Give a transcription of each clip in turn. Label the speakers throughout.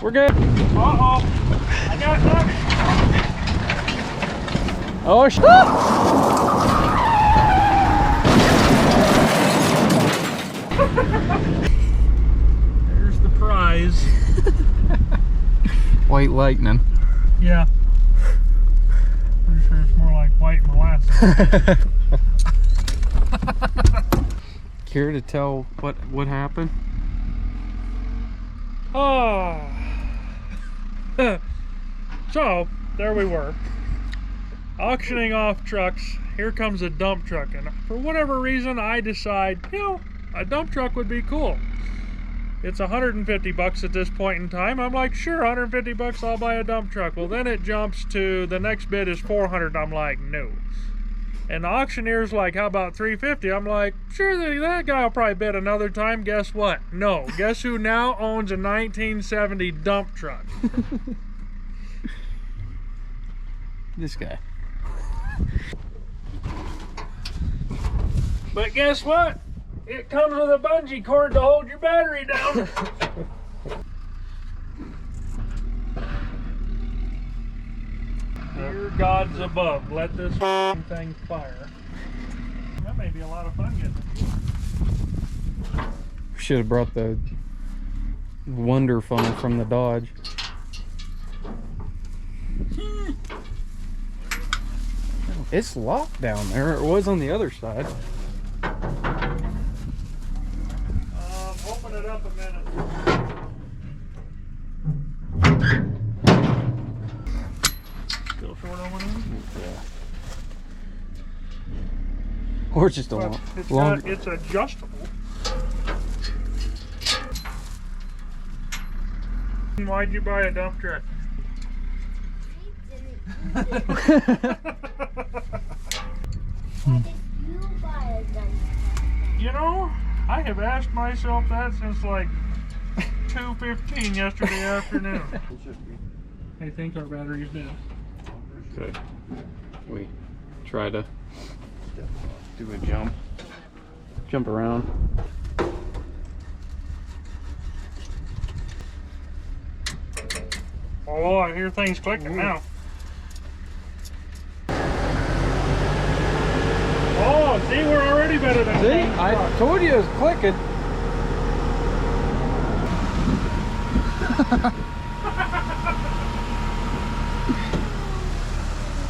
Speaker 1: We're good.
Speaker 2: Uh-oh. I got stuck.
Speaker 1: Oh, shit.
Speaker 2: There's the prize.
Speaker 1: White lightning.
Speaker 2: Yeah. Pretty sure it's more like white molasses.
Speaker 1: Care to tell what happened?
Speaker 2: Oh. So, there we were. Auctioning off trucks. Here comes a dump truck. And for whatever reason, I decide, you know, a dump truck would be cool. It's 150 bucks at this point in time. I'm like, sure, 150 bucks, I'll buy a dump truck. Well, then it jumps to the next bid is 400. I'm like, no. And the auctioneer's like, how about 350? I'm like, sure, that guy will probably bid another time. Guess what? No. Guess who now owns a 1970 dump truck?
Speaker 1: This guy.
Speaker 2: But guess what? It comes with a bungee cord to hold your battery down. Dear gods above, let this thing fire. That may be a lot of fun getting it.
Speaker 1: Should have brought the Wonder funnel from the Dodge. It's locked down there. It was on the other side.
Speaker 2: Open it up a minute. Still short on one of them?
Speaker 1: Yeah. Or just a long.
Speaker 2: It's adjustable. Why'd you buy a dump truck?
Speaker 3: Why did you buy a dump truck?
Speaker 2: You know, I have asked myself that since like 2:15 yesterday afternoon. I think our battery's dead.
Speaker 1: Okay. We try to do a jump around.
Speaker 2: Oh, I hear things clicking now. Oh, see, we're already better than
Speaker 1: See, I told you it was clicking.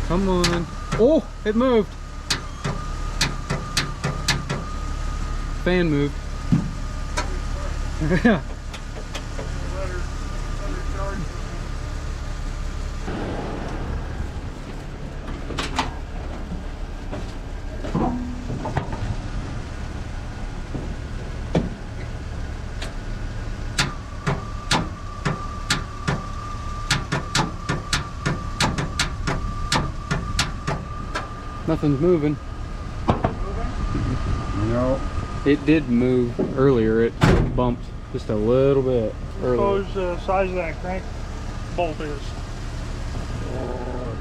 Speaker 1: Come on. Oh, it moved. Fan moved. Yeah. Nothing's moving.
Speaker 4: No.
Speaker 1: It did move earlier. It bumped just a little bit earlier.
Speaker 2: Suppose the size of that crank bolt is?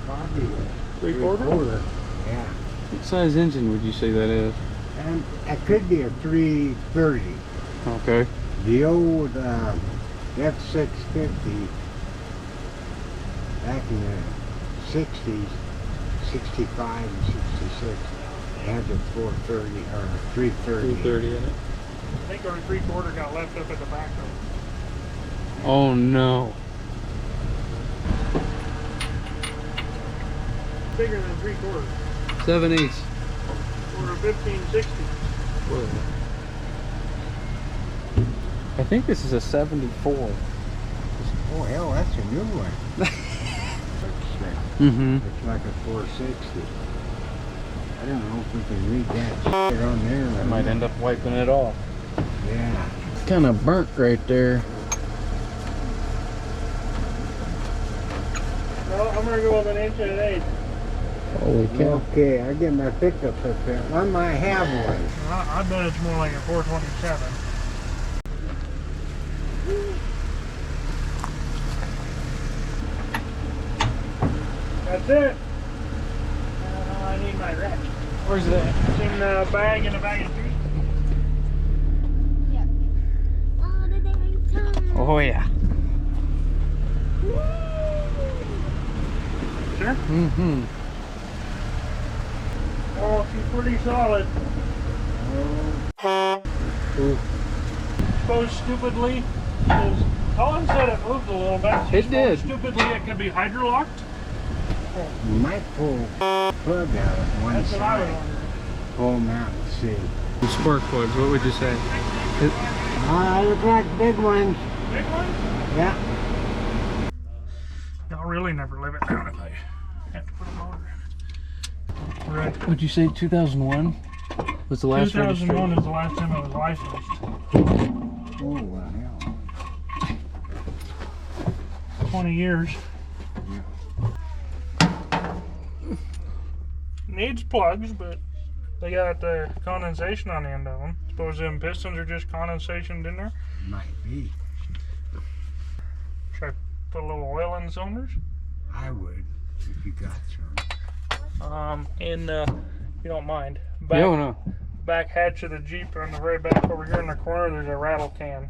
Speaker 4: Probably
Speaker 2: Three-quarter?
Speaker 4: Yeah.
Speaker 1: What size engine would you say that is?
Speaker 4: And it could be a 330.
Speaker 1: Okay.
Speaker 4: The old F650 back in the 60s, 65 and 66, it had the 430 or 330.
Speaker 1: 330 in it.
Speaker 2: I think our three-quarter got left up at the back of it.
Speaker 1: Oh no.
Speaker 2: Bigger than three-quarters.
Speaker 1: 7/8.
Speaker 2: Or a 1560.
Speaker 1: I think this is a 74.
Speaker 4: Oh hell, that's a new one.
Speaker 1: Mm-hmm.
Speaker 4: It's like a 460. I don't know if we can read that shit on there.
Speaker 1: I might end up wiping it off.
Speaker 4: Yeah.
Speaker 1: It's kind of burnt right there.
Speaker 2: No, I'm going to go with 1.1 inch.
Speaker 1: Holy cow.
Speaker 4: Okay, I get my pickup up there. I might have one.
Speaker 2: I bet it's more like a 427. That's it. I need my wrench.
Speaker 1: Where's that?
Speaker 2: It's in the bag of feet.
Speaker 3: Yep. All the dang time.
Speaker 1: Oh yeah.
Speaker 2: there.
Speaker 1: Mm-hmm.
Speaker 2: Oh, she's pretty solid.
Speaker 1: Ooh.
Speaker 2: Suppose stupidly, because Colin said it moved a little bit.
Speaker 1: It did.
Speaker 2: Stupidly, it could be hydrolocked.
Speaker 4: You might pull plug out of one
Speaker 2: That's what I was
Speaker 4: side.
Speaker 2: wondering.
Speaker 4: Pull them out and see.
Speaker 1: The spark plugs, what would you say?
Speaker 4: Look like big ones.
Speaker 2: Big one?
Speaker 4: Yeah.
Speaker 2: I'll really never live it down if I have to put a motor in it. Right.
Speaker 1: Would you say 2001 was the last
Speaker 2: 2001 is the last time I was licensed.
Speaker 4: Oh, well, hell.
Speaker 2: 20 years. Needs plugs, but they got condensation on the end of them. Suppose them pistons are just condensation in there.
Speaker 4: Might be.
Speaker 2: Should I put a little oil in the cylinders?
Speaker 4: I would, if you got some.
Speaker 2: If you don't mind. Back,
Speaker 1: No.
Speaker 2: back hatch of the Jeep on the very back over here in the corner, there's a rattle can.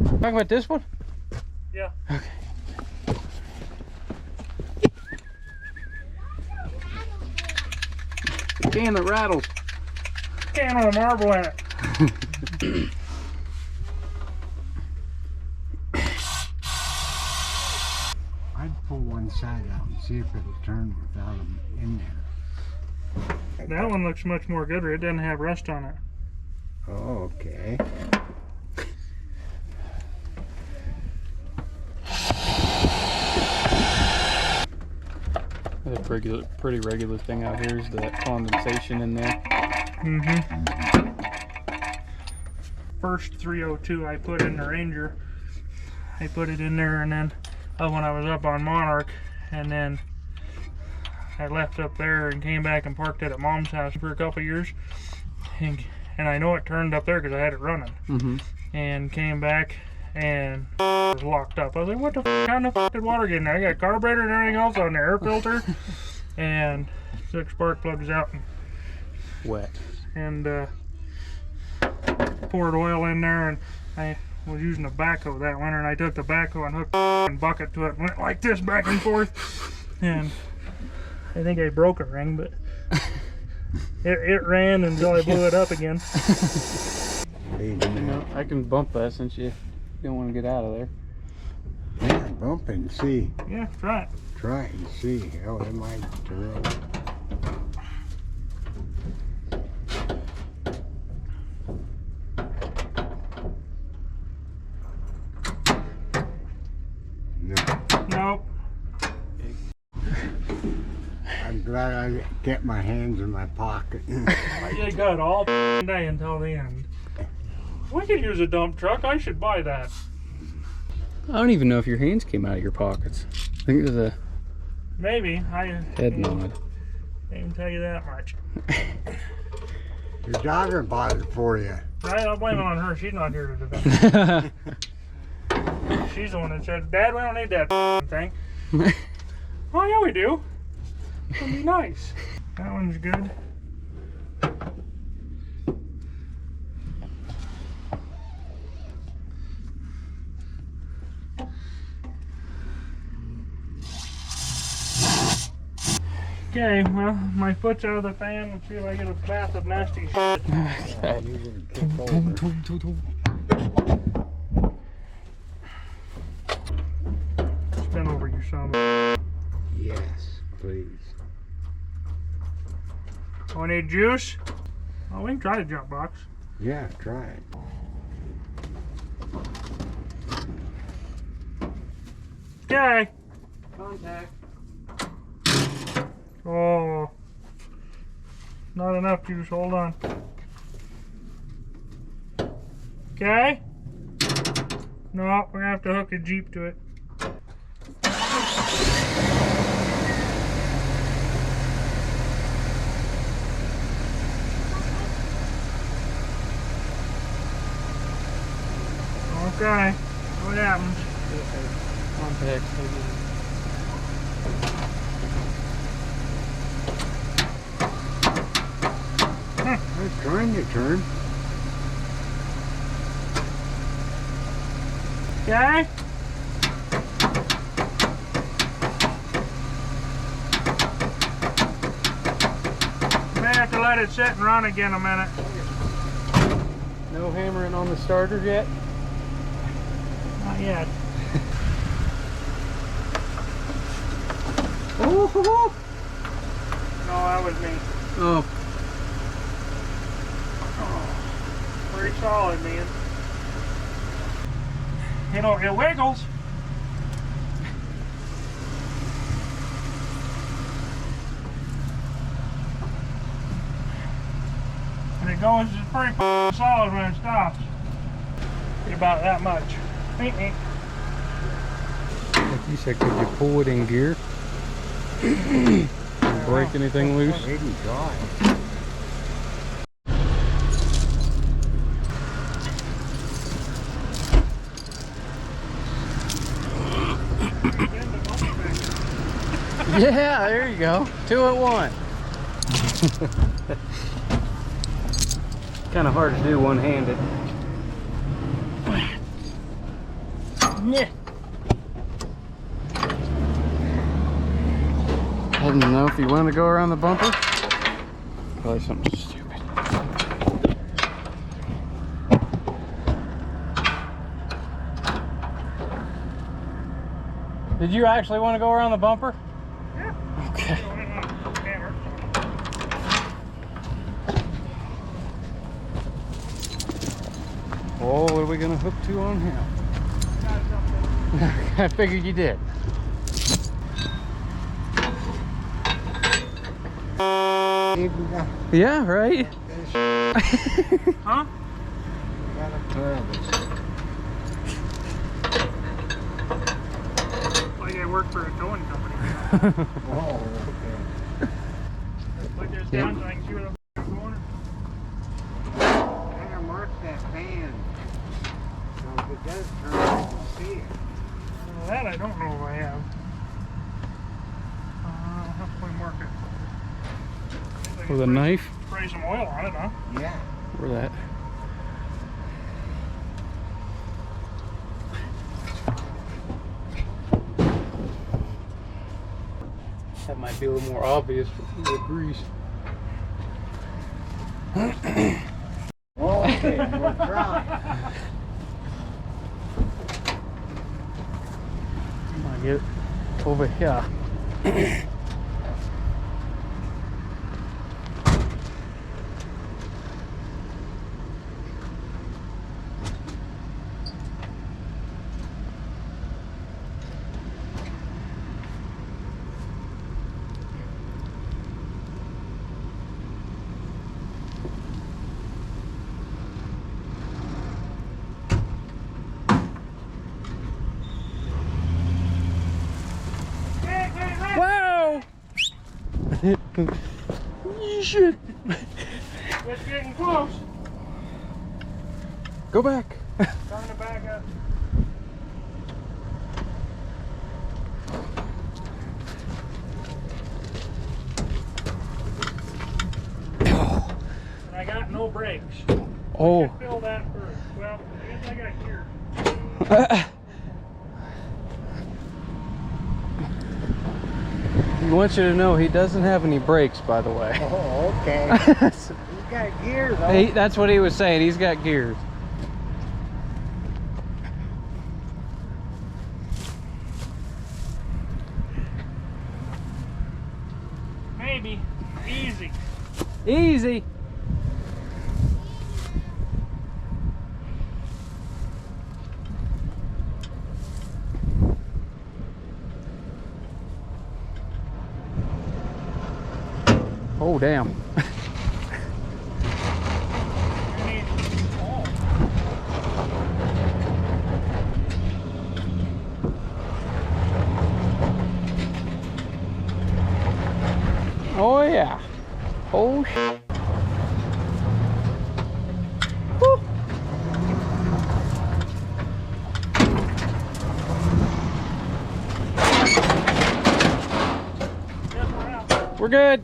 Speaker 1: Talking about this one?
Speaker 2: Yeah.
Speaker 1: Okay. Can that rattles.
Speaker 2: Can with a marble in it.
Speaker 4: I'd pull one side out and see if it'll turn without them in there.
Speaker 2: That one looks much more gooder. It doesn't have rust on it.
Speaker 4: Oh, okay.
Speaker 1: The pretty regular thing out here is the condensation in there.
Speaker 2: First 302 I put in the Ranger. I put it in there, and then when I was up on Monarch, and then I left up there and came back and parked it at Mom's house for a couple years. And I know it turned up there because I had it running. And came back and it was locked up. I was like, what the f***? How the f*** did water get in there? I got carburetor and everything else on the air filter. And took spark plugs out
Speaker 1: Wet.
Speaker 2: and poured oil in there, and I was using a backhoe that winter, and I took the backhoe and hooked a bucket to it and went like this back and forth, and I think I broke a ring, but it ran until I blew it up again.
Speaker 1: You know, I can bump that since you don't want to get out of there.
Speaker 4: Yeah, bump and see.
Speaker 2: Yeah, try it.
Speaker 4: Try it and see. Oh, it might turn.
Speaker 2: Nope.
Speaker 4: I'm glad I get my hands in my pocket.
Speaker 2: I did good all day until the end. We could use a dump truck. I should buy that.
Speaker 1: I don't even know if your hands came out of your pockets. I think there's a
Speaker 2: Maybe.
Speaker 1: head nod.
Speaker 2: I can tell you that much.
Speaker 4: Your daughter bought it for you.
Speaker 2: Right? I'll blame it on her. She's not here today. She's the one that said, Dad, we don't need that thing. Oh, yeah, we do. It'll be nice. That one's good. Okay, well, my foot's out of the fan. Let's see if I get a bath of nasty shit. Spin over your son.
Speaker 4: Yes, please.
Speaker 2: Oh, I need juice? Oh, we can try the jump box.
Speaker 4: Yeah, try it.
Speaker 2: Okay.
Speaker 1: Contact.
Speaker 2: Oh. Not enough juice. Hold on. Okay. No, we're gonna have to hook a Jeep to it. Okay. What happens?
Speaker 1: Contact.
Speaker 4: It's trying to turn.
Speaker 2: Okay. let it sit and run again a minute.
Speaker 1: No hammering on the starter yet?
Speaker 2: Not yet.
Speaker 1: Oh,
Speaker 2: No, that was me.
Speaker 1: oh.
Speaker 2: Pretty solid, man. You know, it wiggles. And it goes pretty solid when it stops. About that much.
Speaker 1: Like you said, could you pull it in gear? Break anything loose?
Speaker 4: Maybe dry.
Speaker 1: Yeah, there you go. 2 at 1. Kind of hard to do one-handed.
Speaker 2: Yeah.
Speaker 1: I didn't know if you want to go around the bumper. Probably something stupid. Did you actually want to go around the bumper?
Speaker 2: Yeah.
Speaker 1: Okay. Oh, what are we gonna hook to on him? I figured you did. Yeah, right?
Speaker 2: Huh?
Speaker 4: Got a Travis.
Speaker 2: Like I work for a towing company.
Speaker 4: Oh, okay.
Speaker 2: Like there's down so I can see where the f*** I'm going.
Speaker 4: Gotta mark that band. So if it does turn, I can see it.
Speaker 2: Well, that I don't know if I have. How can we mark it?
Speaker 1: With a knife?
Speaker 2: Spray some oil on it, huh?
Speaker 4: Yeah.
Speaker 1: Where that? That might be a little more obvious with the grease.
Speaker 4: Okay, we'll try.
Speaker 1: Might get it over here. Wow! Shit!
Speaker 2: It's getting close.
Speaker 1: Go back.
Speaker 2: Trying to back up. And I got no brakes.
Speaker 1: Oh.
Speaker 2: I should fill that first. Well, I guess I got gears.
Speaker 1: He wants you to know he doesn't have any brakes, by the way.
Speaker 4: Oh, okay. He's got gears on.
Speaker 1: That's what he was saying. He's got gears.
Speaker 2: Maybe. Easy.
Speaker 1: Easy. Oh, damn. Oh, yeah. Oh, shit. Woo. We're good.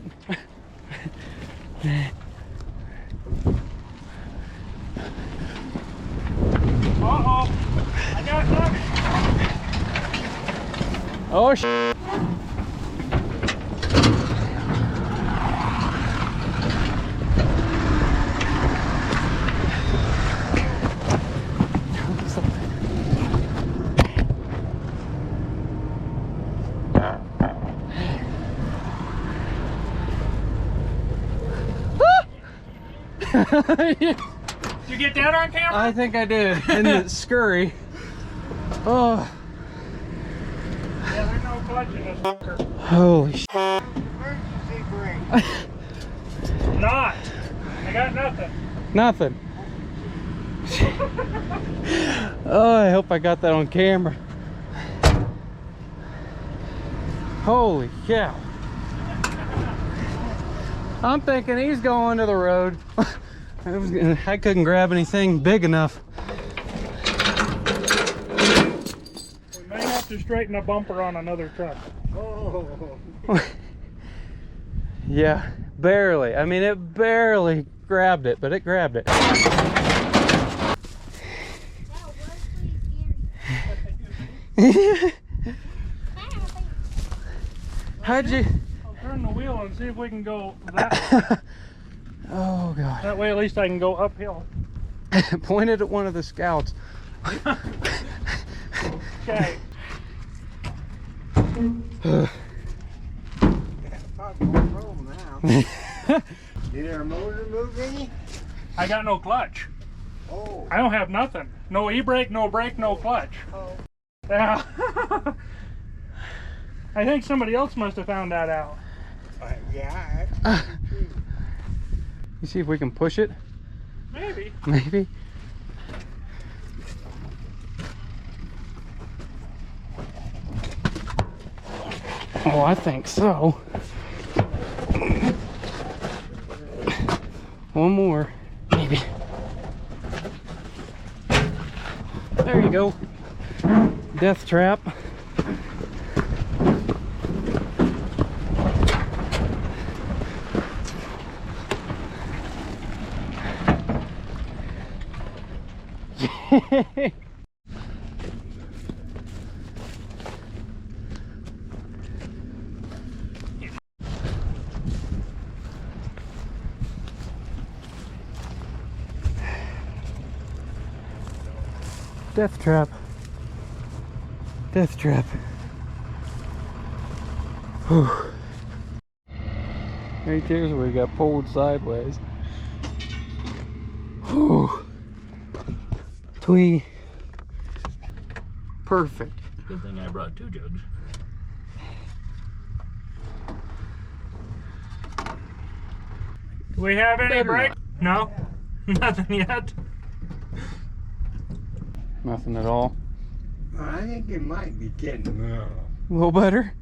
Speaker 2: Uh-oh. I got something.
Speaker 1: Oh, shit.
Speaker 2: Did you get that on camera?
Speaker 1: I think I did. In the scurry. Oh.
Speaker 2: Yeah, there's no clutch in this fucker.
Speaker 1: Holy shit.
Speaker 4: Emergency brake.
Speaker 2: Not. I got nothing.
Speaker 1: Nothing. Oh, I hope I got that on camera. Holy cow. I'm thinking he's going to the road. I couldn't grab anything big enough.
Speaker 2: We may have to straighten a bumper on another truck.
Speaker 4: Oh.
Speaker 1: Yeah, barely. I mean, it barely grabbed it, but it grabbed it. How'd you?
Speaker 2: I'll turn the wheel and see if we can go that way.
Speaker 1: Oh god.
Speaker 2: That way at least I can go uphill.
Speaker 1: Pointed at one of the scouts.
Speaker 2: Okay.
Speaker 4: Did our motor move any?
Speaker 2: I got no clutch.
Speaker 4: Oh.
Speaker 2: I don't have nothing. No e-brake, no brake, no clutch.
Speaker 4: Oh.
Speaker 2: Yeah. I think somebody else must have found that out.
Speaker 4: Yeah, that's true.
Speaker 1: You see if we can push it?
Speaker 2: Maybe.
Speaker 1: Maybe. Oh, I think so. One more, maybe. There you go. Death trap. Death trap. Death trap. Whew. Right here's where we got pulled sideways. Whew. Twee. Perfect.
Speaker 2: Good thing I brought 2 jugs. Do we have any
Speaker 1: Better
Speaker 2: brake? No? Nothing yet?
Speaker 1: Nothing at all.
Speaker 4: I think it might be getting
Speaker 1: A little better.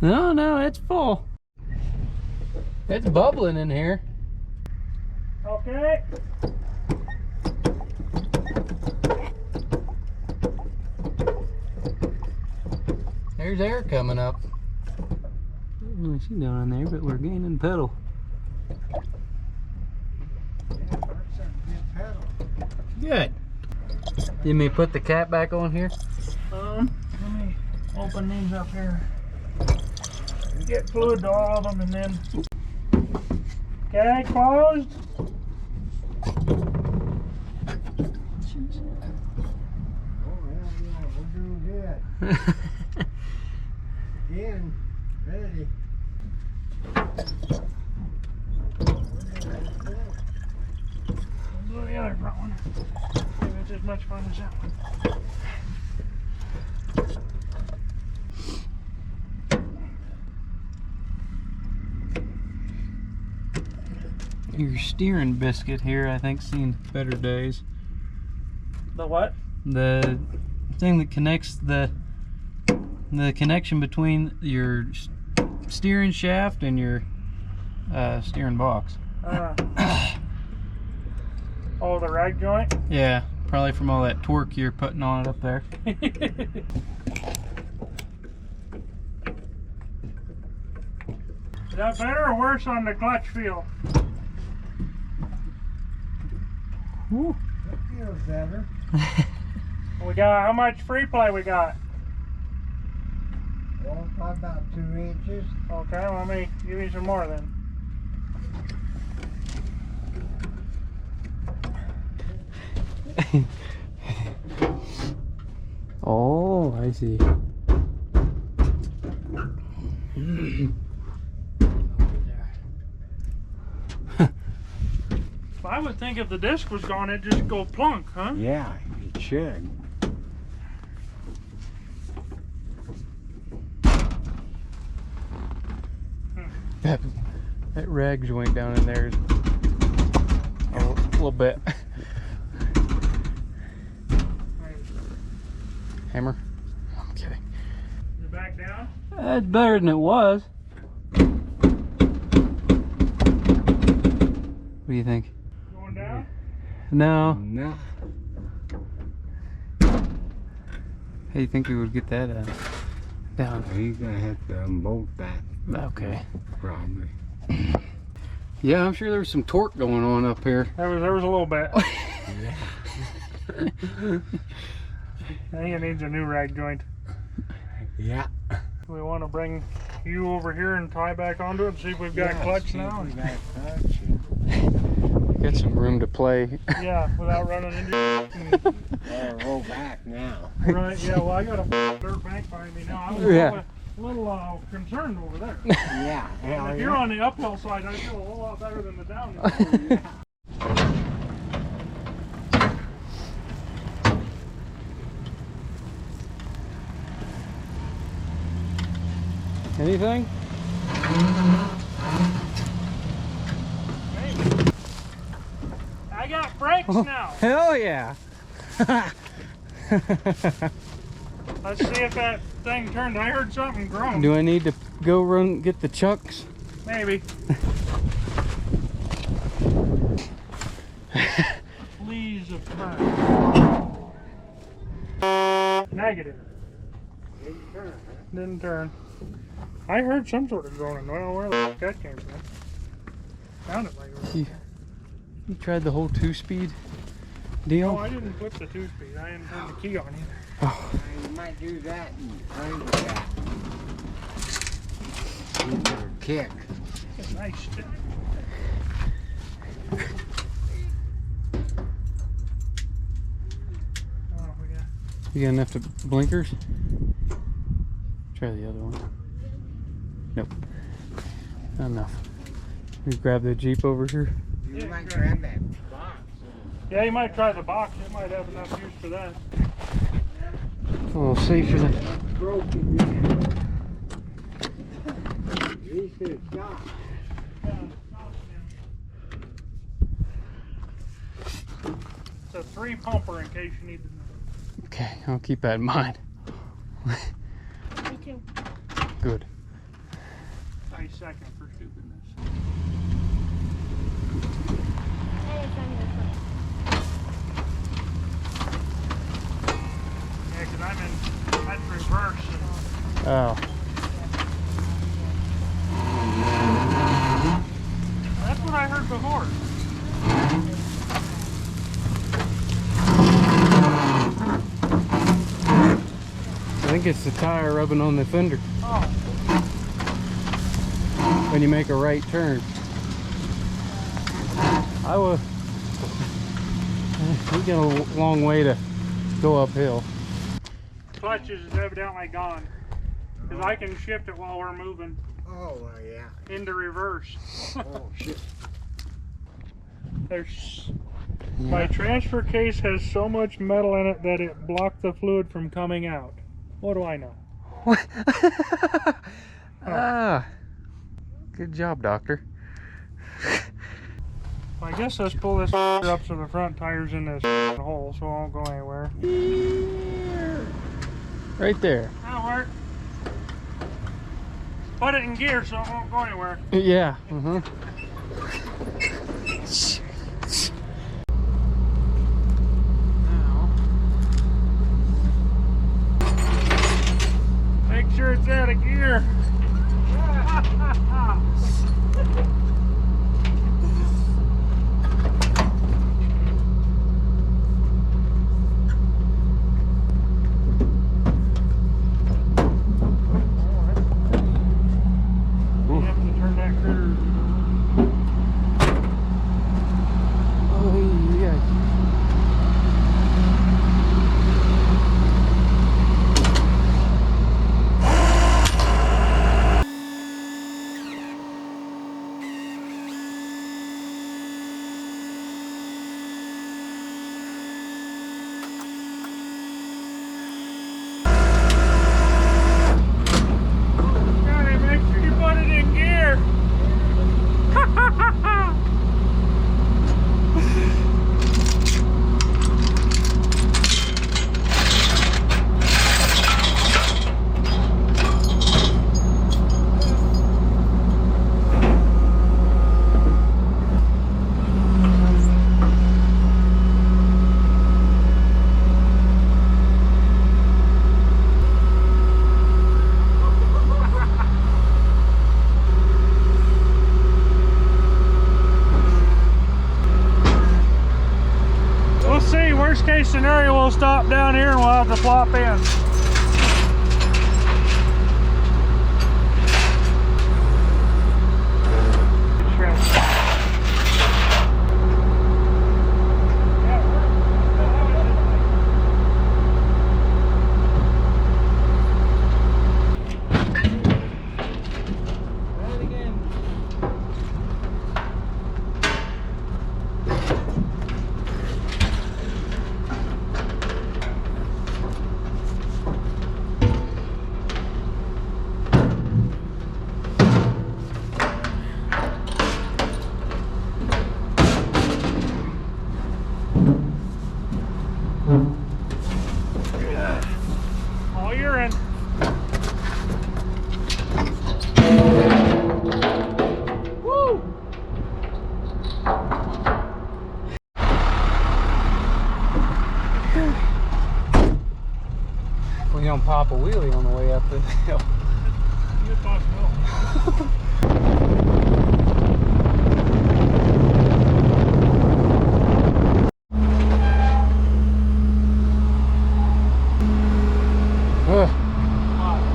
Speaker 1: No, it's full. It's bubbling in here.
Speaker 2: Okay.
Speaker 1: There's air coming up. I don't really see down in there, but we're gaining pedal. Good. You may put the cap back on here?
Speaker 2: Let me open these up here. Get fluid to all of them and then. Okay, closed.
Speaker 4: we're doing good. In, ready.
Speaker 2: Do the other front one. See if it's as much fun as that one.
Speaker 1: Your steering biscuit here, I think, seen better days.
Speaker 2: The what?
Speaker 1: The thing that connects the connection between your steering shaft and your steering box.
Speaker 2: Oh, the rag joint?
Speaker 1: Yeah, probably from all that torque you're putting on it up there.
Speaker 2: Is that better or worse on the clutch feel?
Speaker 1: Woo.
Speaker 4: That feels better.
Speaker 2: We got, how much free play we got?
Speaker 4: Well, probably about 2 inches.
Speaker 2: Okay, well, let me give you some more then.
Speaker 1: Oh, I see.
Speaker 2: I would think if the disc was gone, it'd just go plunk, huh?
Speaker 4: Yeah, it should.
Speaker 1: That rag joint down in there is a little bit. Hammer? I'm kidding.
Speaker 2: Is it back down?
Speaker 1: That's better than it was. What do you think?
Speaker 2: Going down?
Speaker 1: No.
Speaker 4: No.
Speaker 1: How do you think we would get that down?
Speaker 4: He's gonna have to unbolt that.
Speaker 1: Okay.
Speaker 4: Probably.
Speaker 1: Yeah, I'm sure there was some torque going on up here.
Speaker 2: There was a little bit.
Speaker 4: Yeah.
Speaker 2: I think it needs a new rag joint.
Speaker 4: Yeah.
Speaker 2: We want to bring you over here and tie back onto it and see if we've got a clutch now.
Speaker 4: We got a clutch.
Speaker 1: Got some room to play.
Speaker 2: Yeah, without running into
Speaker 4: Roll back now.
Speaker 2: Right, yeah, well, I got a dirt bank behind me now. I was a little concerned over there.
Speaker 4: Yeah.
Speaker 2: And if you're on the uphill side, I feel a whole lot better than the downhill.
Speaker 4: Yeah.
Speaker 1: Anything?
Speaker 2: Hey, I got brakes now.
Speaker 1: Hell yeah.
Speaker 2: Let's see if that thing turned. I heard something groan.
Speaker 1: Do I need to go run get the chucks?
Speaker 2: Maybe. Please of turn. Negative. Didn't turn. I heard some sort of groaning. Well, where the fuck that came from? Sounded like it was.
Speaker 1: You tried the whole 2-speed deal?
Speaker 2: No, I didn't put the 2-speed. I didn't turn the key on either.
Speaker 1: Oh.
Speaker 4: You might do that and turn it back. Give it a kick.
Speaker 2: It's a nice stick. Oh, we got.
Speaker 1: You got enough to blinkers? Try the other one. Nope. Not enough. We grab the Jeep over here.
Speaker 4: You might grab that box.
Speaker 2: Yeah, you might try the box. It might have enough use for that.
Speaker 1: A little safer than.
Speaker 4: Broken. He should stop.
Speaker 2: It's a 3-pumper in case you need to know.
Speaker 1: Okay, I'll keep that in mind.
Speaker 3: Me too.
Speaker 1: Good.
Speaker 2: I second for stupidness. Yeah, because that's reverse.
Speaker 1: Oh.
Speaker 2: That's what I heard before.
Speaker 1: I think it's the tire rubbing on the fender
Speaker 2: Oh,
Speaker 1: when you make a right turn. We got a long way to go uphill.
Speaker 2: clutch is evidently gone. Because I can shift it while we're moving
Speaker 4: Oh, well, yeah.
Speaker 2: into reverse.
Speaker 4: Oh, shit.
Speaker 2: There's My transfer case has so much metal in it that it blocked the fluid from coming out. What do I know?
Speaker 1: Ah, good job, doctor.
Speaker 2: I guess let's pull this up so the front tire's in this hole so it won't go anywhere.
Speaker 1: Right there.
Speaker 2: That'll work. Put it in gear so it won't go anywhere.
Speaker 1: Yeah.
Speaker 2: Make sure it's out of gear. You have to turn that critter. scenario, we'll stop down here and we'll have to plop in. All you're in. Woo!
Speaker 1: We don't pop a wheelie on the way up the hill.
Speaker 2: Good possibility.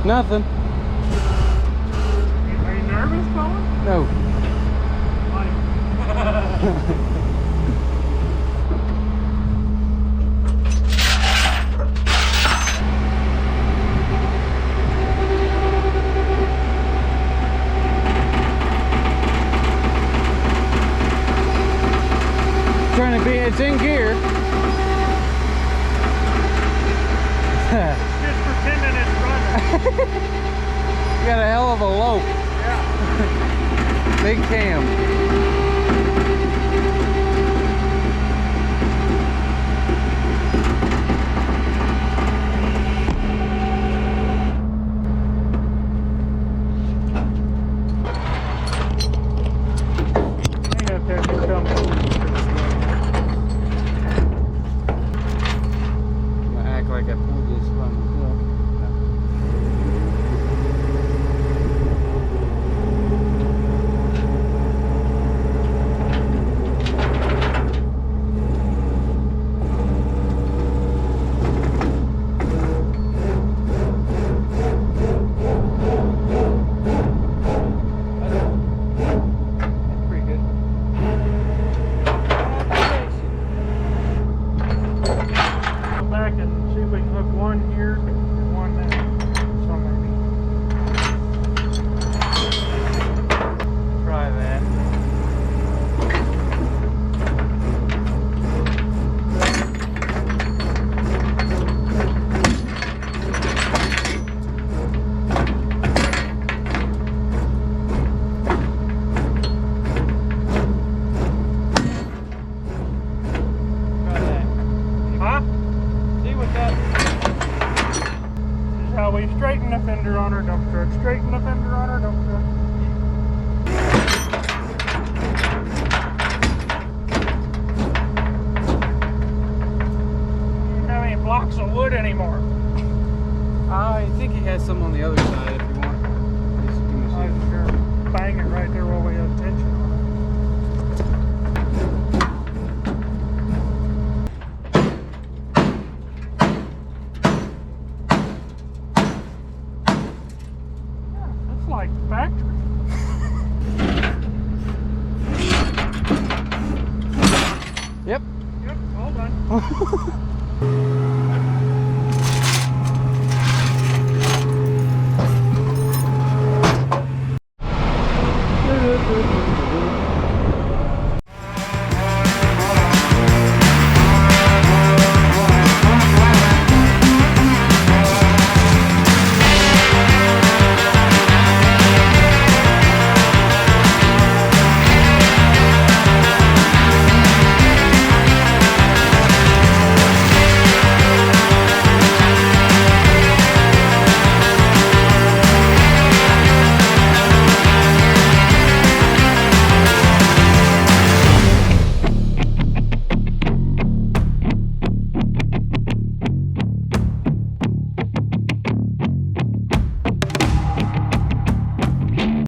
Speaker 1: Nothing.
Speaker 2: Are you nervous, Colin?
Speaker 1: No. Trying to be, it's in gear.
Speaker 2: Just pretending it's running.
Speaker 1: You got a hell of a lope.
Speaker 2: Yeah.
Speaker 1: Big cam.
Speaker 2: Hang up there, you're coming.
Speaker 1: I'm gonna act like I pulled this from the book. Pretty good.
Speaker 2: Go back and see if we can hook one here and one there. So maybe.
Speaker 1: Try that. Try that.
Speaker 2: Huh?
Speaker 1: See what that.
Speaker 2: This is how we straighten the fender on our dump truck. Straighten the fender on our dump truck. You don't have any blocks of wood anymore.
Speaker 1: I think he has some on the other side if you want. Just give me a
Speaker 2: I
Speaker 1: second.
Speaker 2: was sure bang it right there while we have tension on it. Yeah, that's like factory.
Speaker 1: Yep.
Speaker 2: Yep, all done.